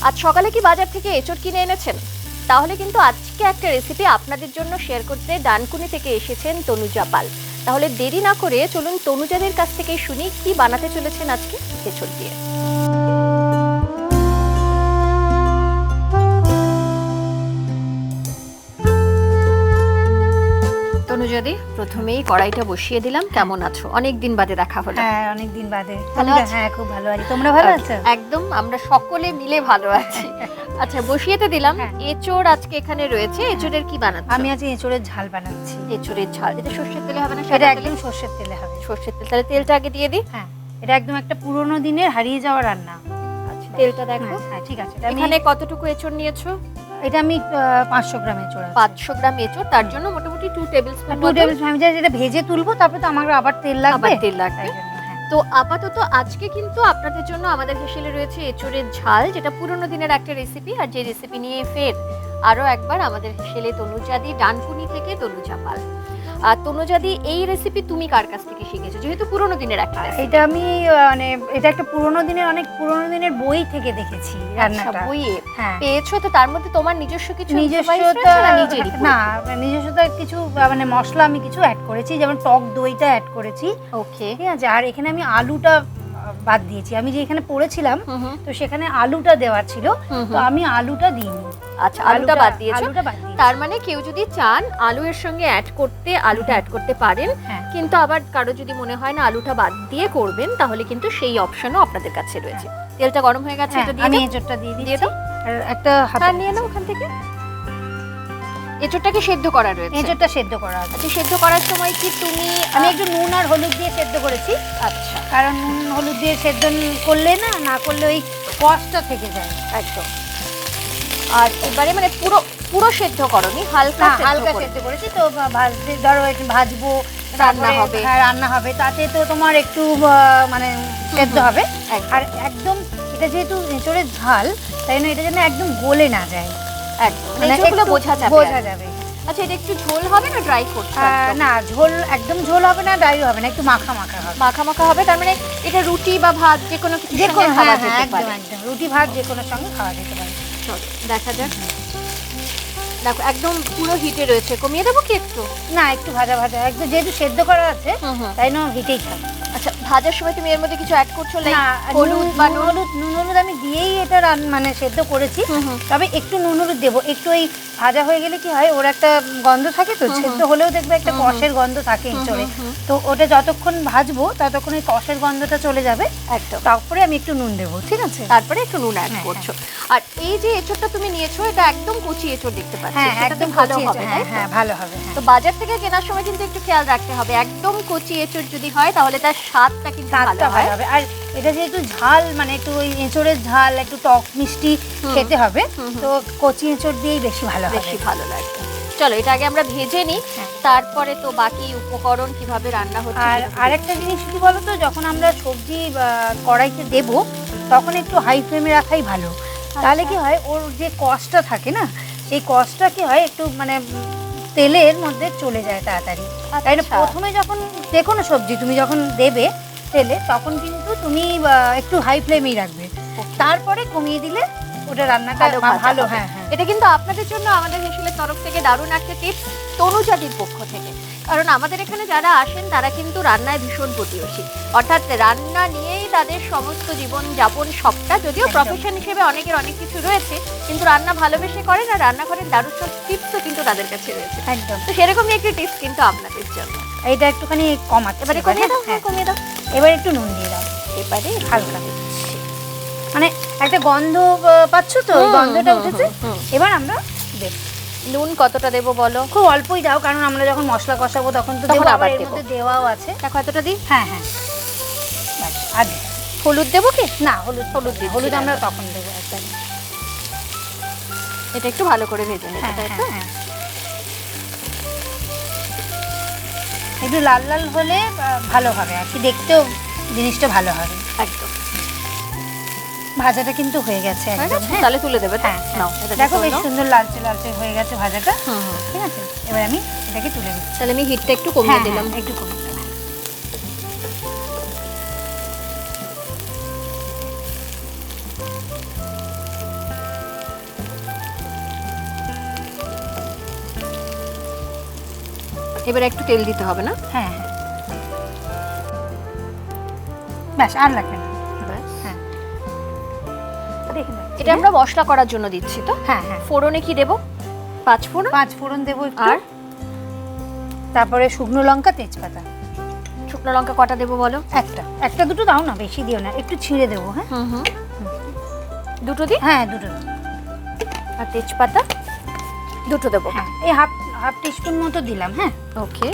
আজ সকালে কি বাজার থেকে এঁচড় কিনে এনেছেন? তাহলে কিন্তু আজকে একটা রেসিপি আপনাদের জন্য শেয়ার করতে ডানকুনি থেকে এসেছেন তনুজা পাল। তাহলে দেরি না করে চলুন তনুজাদের কাছ থেকে শুনি কি বানাতে চলেছেন আজকে এঁচড় দিয়ে। তনুজাদি, প্রথমেই কড়াইটা বসিয়ে দিলাম। কেমন আছো? অনেকদিন বাদে দেখা হলো। হ্যাঁ, অনেকদিন বাদে। হ্যাঁ, খুব ভালো আছি। তোমরা ভালো আছো? একদম, আমরা সকলে মিলে ভালো আছি। আচ্ছা, বসিয়েতে দিলাম। এঁচড় আজকে এখানে রয়েছে। এঁচড়ের কি বানাচ্ছো? আমি আজ এঁচড়ের ঝাল বানাচ্ছি। এঁচড়ের ঝাল, এটা সরষের তেলে হবে না? এটা একদম সরষের তেলে হবে। সরষের তেল, তাহলে তেলটা আগে দিয়ে দিই। হ্যাঁ, এটা একদম একটা পুরনো দিনের হারিয়ে যাওয়া রান্না। আচ্ছা, তেলটা দেখো। হ্যাঁ, ঠিক আছে। এখানে কতটুকু এঁচড় নিয়েছো? এটা আমি 500 গ্রাম এঁচড়। 500 গ্রাম এঁচড়, তার জন্য মোটামুটি 2 টেবিলস্পুন। আমি যেটা ভেজে তুলবো, তারপরে তো আমার আবার তেল লাগবে। তো আপাতত আজকে কিন্তু আপনাদের জন্য আমাদের হেসেলে রয়েছে এঁচড়ের ঝাল, যেটা পুরনো দিনের একটা রেসিপি। আর যে রেসিপি নিয়ে ফের আরো একবার আমাদের হেসেলে তনুজাদি, ডানকুনি থেকে তনুজা পাল। আর তনুজাদি, এই রেসিপি তুমি কার কাছ থেকে শিখেছো? যেহেতু পুরনো দিনের একটা রেসিপি। এটা আমি এটা একটা অনেক পুরনো দিনের বই থেকে দেখেছি রান্নাটা। বইয়ে পেয়েছো? তো তার মধ্যে তোমার নিজস্ব কিছু নিজস্বতা কিছু মশলা আমি কিছু অ্যাড করেছি, যেমন টক দইটা অ্যাড করেছি। ওকে, ঠিক আছে। আর এখানে আমি আলুটা বাদ দিয়েছি। আমি যে এখানে পড়েছিলাম, তো সেখানে আলুটা দেওয়া ছিল, তো আমি আলুটা দিইনি। আচ্ছা, আলুটা বাদ দিয়েছো। তার মানে কেউ যদি চান আলু এর সঙ্গে অ্যাড করতে, আলুটা অ্যাড করতে পারেন। কিন্তু আবার কারো যদি মনে হয় না আলুটা বাদ দিয়ে করবেন, তাহলে কিন্তু সেই অপশনও আপনাদের কাছে রয়েছে। তেলটা গরম হয়ে গেছে, এটা দিয়ে আমি এঁচড়টা দিয়ে দিচ্ছি। আর একটা হাতা নিয়ে নাও ওখান থেকে। এঁচড়টাকে সেদ্ধ করা রয়েছে। এঁচড়টা সেদ্ধ করা আছে। আচ্ছা, সেদ্ধ করার সময় কি আমি একটু নুন আর হলুদ দিয়ে সেদ্ধ করেছি। আচ্ছা, কারণ নুন হলুদ দিয়ে সেদ্ধ করলে না করলে ওই কষটা থেকে যায় একদম। আর এবারে মানে পুরো পুরো সেদ্ধ করনি, হালকা সেদ্ধ করেছি। তো ভাজতে ধরো একটু ভাজবো, রান্না হবে, তাতে তো তোমার একটু সেদ্ধ হবে। আর একদম এটা যেহেতু এঁচড়ের ঝাল, তাই না, এটা যেন একদম গলে না যায়। একদম এগুলো বোঝা যাবে। আচ্ছা, এটা একটু ঝোল হবে না ড্রাই করতে? না, ঝোল একদম ঝোল হবে না, ড্রাই হবে না, একটু মাখা মাখা হবে। মাখা মাখা হবে, তার মানে এটা রুটি বা ভাত যে কোনো কিছু সঙ্গে খাওয়া যেতে পারে। একদম রুটি ভাত যে কোনো সঙ্গে খাওয়া যেতে পারে। চলো দেখা যাক। দেখো একদম পুরো হিটে রয়েছে। কমিয়ে দেবো কি একটু? না, একটু ভাজা ভাজা, একদম যেহেতু সেদ্ধ করা আছে, তাই না হিটেই থাকে। আচ্ছা, ভাজার সময় তুমি এর মধ্যে কিছু অ্যাড করছো? না, হলুদ বা নুন হলুদ আমি দিয়েই এটা সেদ্ধ করেছি। তবে একটু নুন হলুদ দেবো। একটু ওই ভাজা হয়ে গেলে কি হয়, ওর একটা গন্ধ থাকে, তো সেদ্ধ হলেও দেখবে একটা কষের গন্ধ থাকে এঁচড়ে। তো ওটা যতক্ষণ ভাজবো ততক্ষণ ওই কষের গন্ধটা চলে যাবে। একদম। তারপরে আমি একটু নুন দেবো। ঠিক আছে, তারপরে একটু নুন অ্যাড করছো। আর এই যে এঁচড়টা তুমি নিয়েছো, এটা একদম কচি এঁচড় দেখতে পাচ্ছি। একদম ভালো হবে। হ্যাঁ, ভালো হবে। তো বাজার থেকে কেনার সময় কিন্তু একটু খেয়াল রাখতে হবে, একদম কচি এঁচড় যদি হয় তাহলে তার স্বাদটা কিন্তু ভালো হবে। আর এটা যেহেতু ঝাল, একটু ওই এঁচড়ের ঝাল, একটু টক মিষ্টি খেতে হবে, তো কচি এঁচড় দিয়েই বেশি ভালো লাগবে। চলো, এটা আগে আমরা ভেজে নিই, তারপরে তো বাকি উপকরণ কিভাবে রান্না হচ্ছে। আর আরেকটা জিনিস কি বলো তো, যখন আমরা সবজি কড়াইতে দেব, তখন একটু হাই ফ্লেমে রাখাই ভালো। তাহলে কি হয়, ওর যে কষটা থাকে না, সেই কষটা কি হয় একটু তেলের মধ্যে চলে যায় তাড়াতাড়ি। তাই না, প্রথমে যখন যে কোনো সবজি তুমি যখন দেবে তেলে, তখন কিন্তু তুমি একটু হাই ফ্লেমেই রাখবে, তারপরে কমিয়ে দিলে ওটা রান্নাটা ভালো। হ্যাঁ, এটা কিন্তু আপনাদের জন্য আমাদের হেসেলের তরফ থেকে দারুণ একটা টিপস, তনুজাদির পক্ষ থেকে। কারণ আমাদের এখানে যারা আসেন তারা কিন্তু রান্নায় ভীষণ প্রতিবেশী, অর্থাৎ রান্না নিয়েই তাদের সমস্ত জীবন যাপন সবটা। যদিও প্রফেশন হিসেবে অনেকের অনেক কিছু রয়েছে, কিন্তু রান্না ভালোবেসে করেন, আর রান্নাঘরের দারুণ সব টিপসও কিন্তু তাদের কাছে রয়েছে। একদম। তো সেরকমই একটি টিপস কিন্তু আপনাদের জন্য। এটা একটুখানি কমাতে, এবারে কমিয়ে দাও। এবার একটু নুন দিয়ে দাও। এবারে হালকা একটা গন্ধ পাচ্ছ তো, গন্ধটা উঠেছে। এবার আমরা দেব। নুন কতটা দেবো বলো? খুব অল্পই দাও, কারণ আমরা যখন মশলা কষাবো তখন তো দেবো, আবার এর মধ্যে দেওয়াও আছে। দেখো এতটা দিই। হ্যাঁ। আর হলুদ দেবো কি? না, হলুদ আমরা তখন দেবো একদম। এটা একটু ভালো করে ভেজে নেব, তাই তো? একটু লাল লাল হলে ভালো হবে, আর কি দেখতেও জিনিসটা ভালো হবে। একদম। ভাজাটা কিন্তু হয়ে গেছে একদম। তাহলে তুলে দেবে। দেখো বেশ সুন্দর লালচে লালচে হয়ে গেছে ভাজাটা। ঠিক আছে, এবার আমি এটাকে তুলে দিচ্ছি। তাহলে আমি হিটটা একটু কমিয়ে দিলাম। একটু কমিয়ে দিলাম। এবারে একটু তেল দিতে হবে না? হ্যাঁ হ্যাঁ, ব্যাস আর লাগবে না। হ্যাঁ, দেখুন এটা আমরা মশলা করার জন্য দিচ্ছি তো? হ্যাঁ হ্যাঁ। ফোড়নে কি দেবো? 5 ফোড়ন? 5 ফোড়ন দেবো একটু। আর তারপরে শুকনো লঙ্কা, তেজপাতা। শুকনো লঙ্কা কটা দেবো বলো? একটা দুটো দাও না, বেশি দিও না, একটু ছিঁড়ে দেবো। হ্যাঁ দুটো দিই? হ্যাঁ দুটো। আর তেজপাতা দুটো দেবো? হ্যাঁ, এই হাফ টিস্পুন মতো দিলাম। হ্যাঁ ওকে।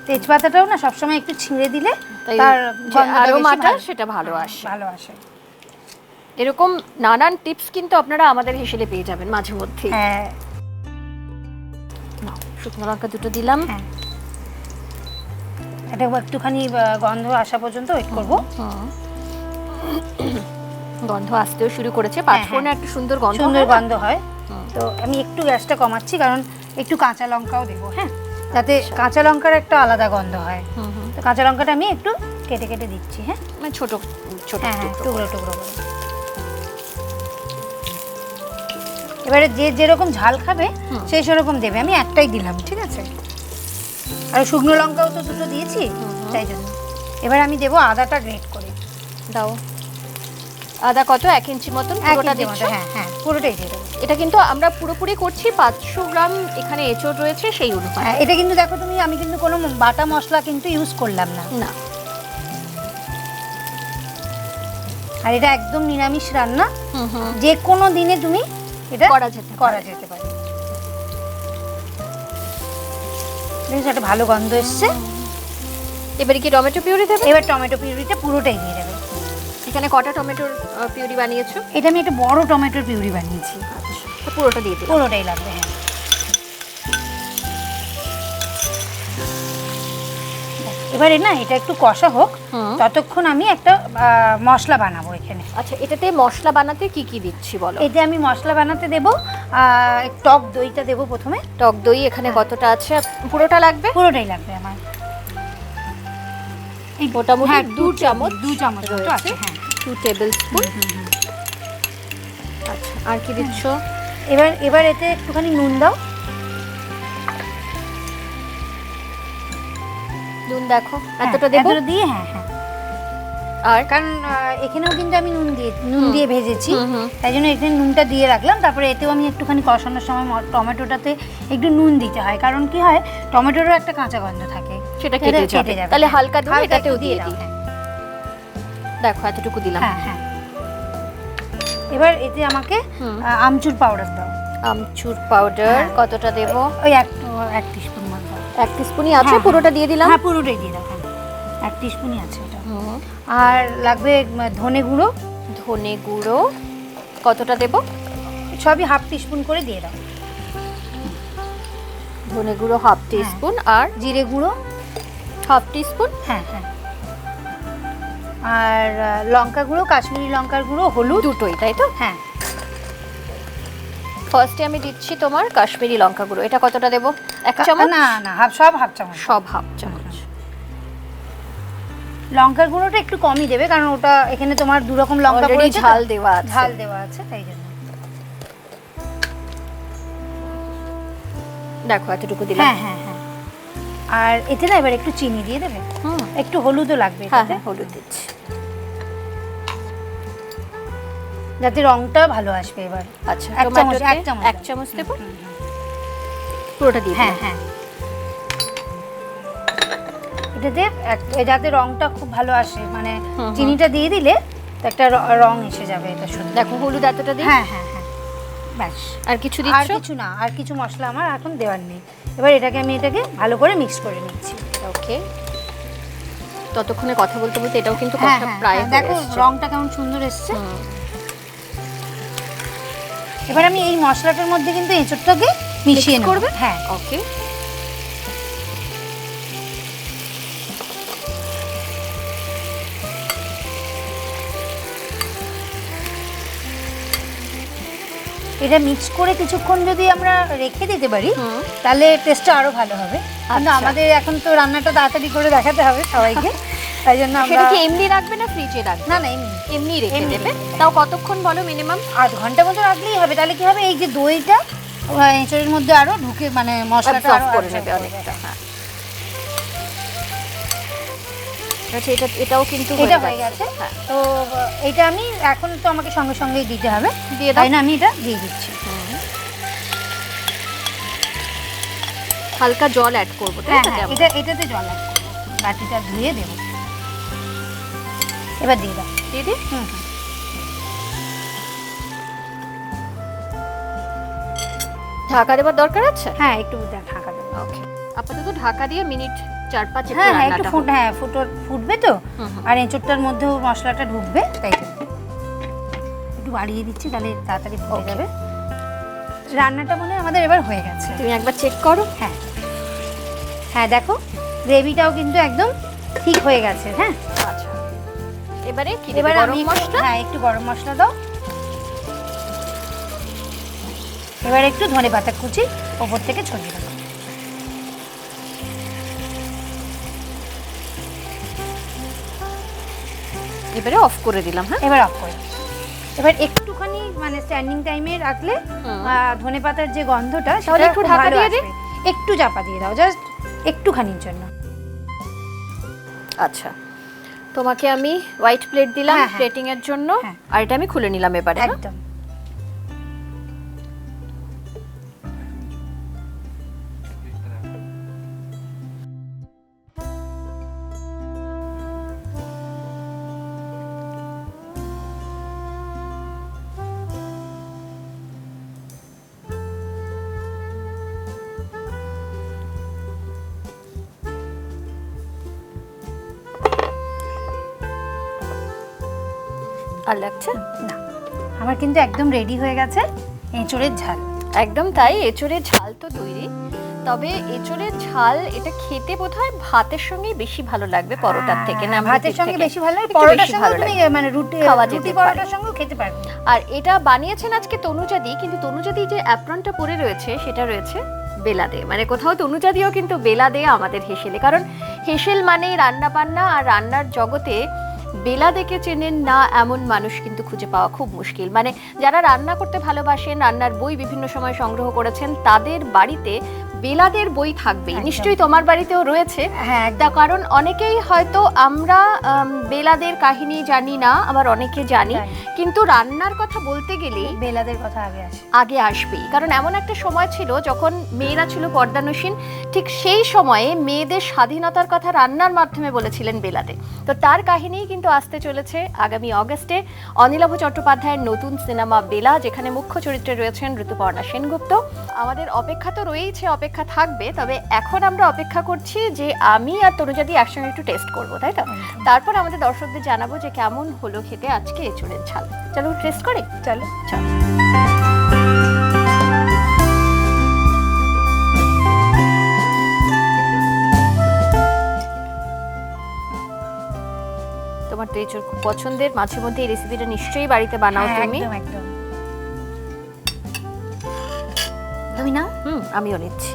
তেজপাতাটাও না সবসময় একটু ছিঁড়ে দিলে তার আরোমাটা সেটা ভালো আসে। এরকম নানান টিপস কিন্তু আপনারা আমাদের হেসেলে পেয়ে যাবেন মাঝে মধ্যে। হ্যাঁ, শুকনো লঙ্কা দুটো দিলাম। হ্যাঁ, এটা একটুখানি গন্ধ আসা পর্যন্ত ওয়েট করব। গন্ধ আসতেও শুরু করেছে। 5 ফোড়নে একটা সুন্দর গন্ধ হয়। তো আমি একটু গ্যাসটা কমাচ্ছি, কারণ একটু কাঁচা লঙ্কাও দেবো। হ্যাঁ, যাতে কাঁচা লঙ্কার একটা আলাদা গন্ধ হয়। তো কাঁচা লঙ্কাটা আমি একটু কেটে কেটে দিচ্ছি। হ্যাঁ, মানে ছোট ছোট টুকরো টুকরো করে। এবারে যে যেরকম ঝাল খাবে সেই সেরকম দেবে। আমি একটাই দিলাম, ঠিক আছে? আর শুকনো লঙ্কাও তো দুটো দিয়েছি, তাই জন্য। এবার আমি দেবো আদাটা গ্রেট করে। দাও। আদা কত? 1 ইঞ্চি মতন পুরোটা দিচ্ছ? হ্যাঁ হ্যাঁ, পুরোটাই দিয়ে দেবো। এটা কিন্তু আমরা পুরোপুরি করছি 500 গ্রাম এখানে এঁচড় রয়েছে সেই অনুপাতে। হ্যাঁ, এটা কিন্তু দেখো তুমি, আমি কিন্তু কোনো বাটা মশলা কিন্তু ইউজ করলাম না। না। আর এটা একদম নিরামিষ রান্না, যে কোনো দিনে তুমি এটা করা যেতে পারে। দেখো একটা ভালো গন্ধ এসছে। এবারে কি টমেটো পিউরি দেবে? এবার টমেটো পিউরিটা পুরোটাই দিয়ে দেবে। এখানে কটা টমেটোর পিউরি বানিয়েছো? এটা আমি একটা বড় টমেটোর পিউরি বানিয়েছি। আচ্ছা, পুরোটা দিয়ে দিই? পুরোটাই লাগবে। হ্যাঁ, এবারে না এটা একটু কষা হোক, ততক্ষণ আমি একটা মশলা বানাবো এখানে। আচ্ছা, এটাতে মশলা বানাতে কি কি দিচ্ছি বলো? এতে আমি মশলা বানাতে দেবো টক দইটা দেবো প্রথমে। টক দই এখানে কতটা আছে? পুরোটা লাগবে? পুরোটাই লাগবে আমার। এই মোটামুটি 2 চামচ রয়েছে। হ্যাঁ, 2 টেবিল স্পুন। আচ্ছা, আর কি দিচ্ছ? এবার এতে একটুখানি নুন দাও। নুন দেখো এতটা দেবো? এতটা দিয়ে, হ্যাঁ হ্যাঁ। আর কারণ এখানেও কিন্তু আমি নুন দিয়ে ভেজেছি, তাই জন্য এখানে নুনটা দিয়ে রাখলাম। তারপরে এতেও আমি একটুখানি কষানোর সময় টমেটোটাতে একটু নুন দিতে হয়, কারণ কি হয় টমেটোরও একটা কাঁচা গন্ধ থাকে, সেটা কেটে যাবে। তাহলে হালকা নুন এটাতেও দিয়ে দিই। দেখো এতটুকু দিলাম। হ্যাঁ হ্যাঁ। এবার এতে আমাকে আমচুর পাউডার দাও। আমচুর পাউডার কতটা দেব? ওই 1 টিস্পুন মতো। 1 টিস্পুনই আছে? পুরোটা দিয়ে দিলাম? হ্যাঁ, পুরোটাই দিয়ে দাও। 1 টিস্পুনই আছে এটা। আর লাগবে ধনে গুঁড়ো। ধনে গুঁড়ো কতটা দেব? সবই হাফ টিস্পুন করে দিয়ে দাও। ধনে গুঁড়ো হাফ টিস্পুন। আর জিরে গুঁড়ো হাফ টিস্পুন। হ্যাঁ হ্যাঁ। আর লঙ্কা গুঁড়ো, কাশ্মীরি লঙ্কার গুঁড়ো, হলুদ দুটোই, তাই তো? হ্যাঁ। ফার্স্টে আমি দিচ্ছি তোমার কাশ্মীরি লঙ্কা গুঁড়ো। এটা কতটা দেব? 1 চামচ? না না, সব হাফ চামচ। সব হাফ চামচ। লঙ্কার গুঁড়োটা একটু কমই দেবে, কারণ ওটা এখানে তোমার 2 রকম লঙ্কা পড়েছে, ঝাল দেওয়া আছে, তাই জন্য। দেখো এতটুকু দিলাম। হ্যাঁ হ্যাঁ হ্যাঁ। আর এতে না এবার একটু চিনি দিয়ে দেবে। একটু হলুদও লাগবে। হ্যাঁ, হলুদ দিচ্ছি যাতে রংটা ভালো আসবে। এবার আচ্ছা, 1 চামচ দেব। পুরোটা দিয়ে। হ্যাঁ হ্যাঁ। এটাতে যাতে রংটা খুব ভালো আসে, মানে চিনিটা দিয়ে দিলে একটা রং এসে যাবে এটা শুধু। দেখো হলুদ এতটা দিই। হ্যাঁ হ্যাঁ হ্যাঁ, ব্যাস। আর কিছু দিচ্ছ? আর কিছু না, আর কিছু মশলা আমার এখন দেওয়ার নেই। এবার আমি এটাকে ভালো করে মিক্স করে নিচ্ছি। ওকে। ততক্ষণে কথা বলতে বলতে এটাও কিন্তু কষা প্রায় হয়ে দেখো এসেছে। রংটা কেমন সুন্দর এসেছে। এবার আমি এই মশলাটার মধ্যে কিন্তু এঁচড়টাকে মিশিয়ে নেব। হ্যাঁ, ওকে। এটা মিক্স করে কিছুক্ষণ যদি আমরা রেখে দিতে পারি, তাহলে টেস্টটা আরো ভালো হবে। কিন্তু আমাদের এখন তো রান্নাটা তাড়াতাড়ি করে দেখাতে হবে সবাইকে, তাই জন্য আমরা। সেটা কি এমনি রাখবে না ফ্রিজে রাখবে? না না, এমনি রেখে দেবে। তাও কতক্ষণ বলো? মিনিমাম আধ ঘন্টা মতো রাখলেই হবে। তাহলে কি হবে, এই যে দইটা এঁচড়ের মধ্যে আরো ঢুকে মানে মশলাটা আরো করে নেবে অনেকটা। হ্যাঁ, আচ্ছা, এটাও কিন্তু এটা হয়ে গেছে। তো এটা আমি এখন তো আমাকে সঙ্গে সঙ্গেই দিতে হবে, দিয়ে তাই না আমি এটা দিয়ে দিচ্ছি। হালকা জল অ্যাড করবো, তাই না? এটাতে জল অ্যাড করবো, বাটিটা ধুয়ে দেবো। এবার দিয়ে দাও। দিয়ে দিই। ঢাকা দেওয়ার দরকার আছে? হ্যাঁ, একটু ঢাকা দেবো। ওকে, আপাতত ঢাকা দিয়ে মিনিট 4-5 একটু হ্যাঁ, রান্নাটা একটু ফুটবে তো, আর এঁচড়টার মধ্যেও মশলাটা ঢুকবে, তাই একটু বাড়িয়ে দিচ্ছি, তাহলে তাড়াতাড়ি ফুটে যাবে। রান্নাটা মনে হয় আমাদের এবার হয়ে গেছে। তুমি একবার চেক করো। হ্যাঁ হ্যাঁ, দেখো গ্রেভিটাও কিন্তু একদম ঠিক হয়ে গেছে। হ্যাঁ, আচ্ছা, এবারে কি এবার দেব? আমি গরম মশলা। হ্যাঁ, একটু গরম মশলা দাও। এবার একটু ধনেপাতা কুচি ওপর থেকে ছড়িয়ে দাও। এবারে অফ করে দিলাম। হ্যাঁ, এবার অফ করে এবার একটুখানি মানে স্ট্যান্ডিং টাইমে রাখলে ধনেপাতার যে গন্ধটা সেটা একটু ঢাকা দিয়ে দিই। একটু চাপা দিয়ে দাও, জাস্ট একটুখানির জন্য। আচ্ছা, তোমাকে আমি হোয়াইট প্লেট দিলাম হ্যাঁ, প্লেটিং এর জন্য, আর এটা আমি খুলে নিলাম এবারে। একদম। আর লাগছে না, আমার কিন্তু একদম রেডি হয়ে গেছে এঁচড়ের ঝাল। একদম তাই, এঁচড়ের ঝাল তো তৈরি। তবে এঁচড়ের ঝাল এটা খেতে বোধহয় ভাতের সঙ্গে বেশি ভালো লাগবে পরোটার থেকে, না? ভাতের সঙ্গে বেশি ভালো লাগে, পরোটার সঙ্গে তুমি মানে রুটি পরোটার সঙ্গেও খেতে পারবে। আর এটা বানিয়েছেন আজকে তনুজাদি, কিন্তু তনুজাদি যে অ্যাপ্রনটা পরে রয়েছে সেটা রয়েছে বেলাদে, মানে কোথাও তনুজাদিও কিন্তু বেলাদে আমাদের হেসেলে। কারণ হেসেল মানেই রান্না বান্না, আর রান্নার জগতে বেলাদেকে চেনেন না এমন মানুষ কিন্তু খুঁজে পাওয়া খুব মুশকিল। মানে যারা রান্না করতে ভালোবাসেন, রান্নার বই বিভিন্ন সময় সংগ্রহ করেছেন, তাদের বাড়িতে বেলাদের বই থাকবেই। নিশ্চয়ই তোমার বাড়িতেও রয়েছে। হ্যাঁ, তার কারণ অনেকেই হয়তো আমরা বেলাদের কাহিনী জানি না, আবার অনেকে জানি, কিন্তু রান্নার কথা বলতে গেলেই বেলাদের কথা আগে আসবেই। কারণ এমন একটা সময় ছিল যখন মেয়েরা ছিল পর্দানসীন, ঠিক সেই সময়ে মেয়েদের স্বাধীনতার কথা রান্নার মাধ্যমে বলেছিলেন বেলাদে। তো তার কাহিনী কিন্তু আসতে চলেছে আগামী অগস্টে অনিলাভ চট্টোপাধ্যায়ের নতুন সিনেমা বেলা, যেখানে মুখ্য চরিত্রে রয়েছেন ঋতুপর্ণা সেনগুপ্ত। আমাদের অপেক্ষা তো রয়েছে, অপেক্ষা থাকবে। তবে এখন আমরা অপেক্ষা করছি যে আমি আর তনুজাদি একসঙ্গে একটু টেস্ট করবো, তাই তো? তারপর আমাদের দর্শকদের জানাবো যে কেমন হলো খেতে আজকে এঁচড়ের ঝাল। চলো টেস্ট করি। চলো। তোমার তো এঁচড় খুব পছন্দের, মাঝে মধ্যে এই রেসিপিটা নিশ্চয়ই বাড়িতে বানাও তুমি। একদম। তুমি না? আমিও নিচ্ছি।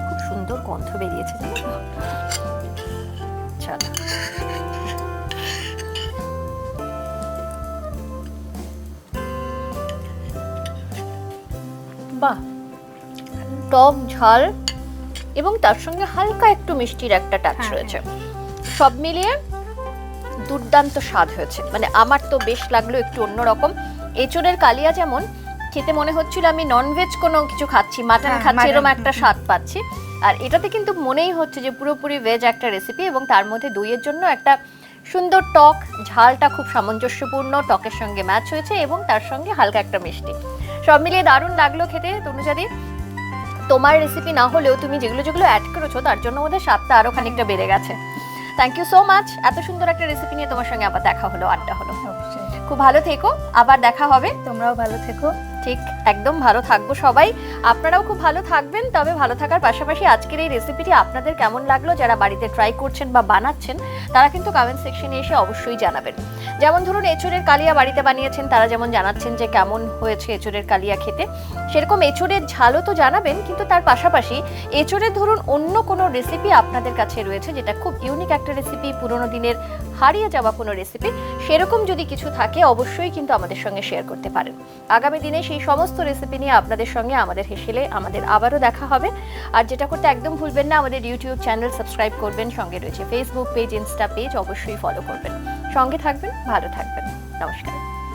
খুব সুন্দর গন্ধ বেরিয়েছে, জানো তো? চলো, বাহ, টক ঝাল এবং তার সঙ্গে হালকা একটু মিষ্টির একটা টাচ রয়েছে। সব মিলিয়ে দুর্দান্ত স্বাদ হয়েছে। মানে আমার তো বেশ লাগলো, একটু অন্যরকম। এঁচড়ের কালিয়া যেমন খেতে মনে হচ্ছিল আমি ননভেজ কোনো কিছু খাচ্ছি, মাটন খাচ্ছি, এরকম একটা স্বাদ পাচ্ছি। আর এটাতে কিন্তু মনেই হচ্ছে যে পুরোপুরি ভেজ একটা রেসিপি, এবং তার মধ্যে দইয়ের জন্য একটা সুন্দর টক, ঝালটা খুব সামঞ্জস্যপূর্ণ, টকের সঙ্গে ম্যাচ হয়েছে, এবং তার সঙ্গে হালকা একটা মিষ্টি। সব মিলিয়ে দারুণ লাগলো খেতে। তনুজাদি, তোমার রেসিপি না হলেও তুমি যেগুলো যেগুলো অ্যাড করেছো তার জন্য ওদের স্বাদটা আরো খানিকটা বেড়ে গেছে। Thank you so much. এত সুন্দর একটা রেসিপি নিয়ে তোমার সঙ্গে আবার দেখা হলো, আড্ডা হলো। খুব ভালো থেকো, আবার দেখা হবে। তোমরাও ভালো থেকো। ঠিক, একদম ভালো থাকবো সবাই। আপনারাও খুব ভালো থাকবেন। তবে ভালো থাকার পাশাপাশি আজকের এই রেসিপিটি আপনাদের কেমন লাগলো, যারা বাড়িতে ট্রাই করছেন বা বানাচ্ছেন, তারা কিন্তু কমেন্ট সেকশনে এসে অবশ্যই জানাবেন। যেমন ধরুন এঁচোড়ের কালিয়া বাড়িতে বানিয়েছেন, তারা যেমন জানাচ্ছেন যে কেমন হয়েছে এঁচোড়ের কালিয়া খেতে, সেরকম এঁচোড়ের ঝালও তো জানাবেন। কিন্তু তার পাশাপাশি এঁচোড়ের ধরুন অন্য কোনো রেসিপি আপনাদের কাছে রয়েছে যেটা খুব ইউনিক একটা রেসিপি, পুরোনো দিনের হারিয়ে যাওয়া কোনো রেসিপি, সেরকম যদি কিছু থাকে অবশ্যই কিন্তু আমাদের সঙ্গে শেয়ার করতে পারেন। আগামী দিনে সেই সমস্ত রেসিপি নিয়ে আপনাদের সঙ্গে আমাদের হেসেলে আমাদের আবারও দেখা হবে। আর যেটা করতে একদম ভুলবেন না, আমাদের ইউটিউব চ্যানেল সাবস্ক্রাইব করবেন, সঙ্গে রয়েছে ফেসবুক পেজ, ইনস্টা পেজ, অবশ্যই ফলো করবেন। সঙ্গে থাকবেন, ভালো থাকবেন। নমস্কার।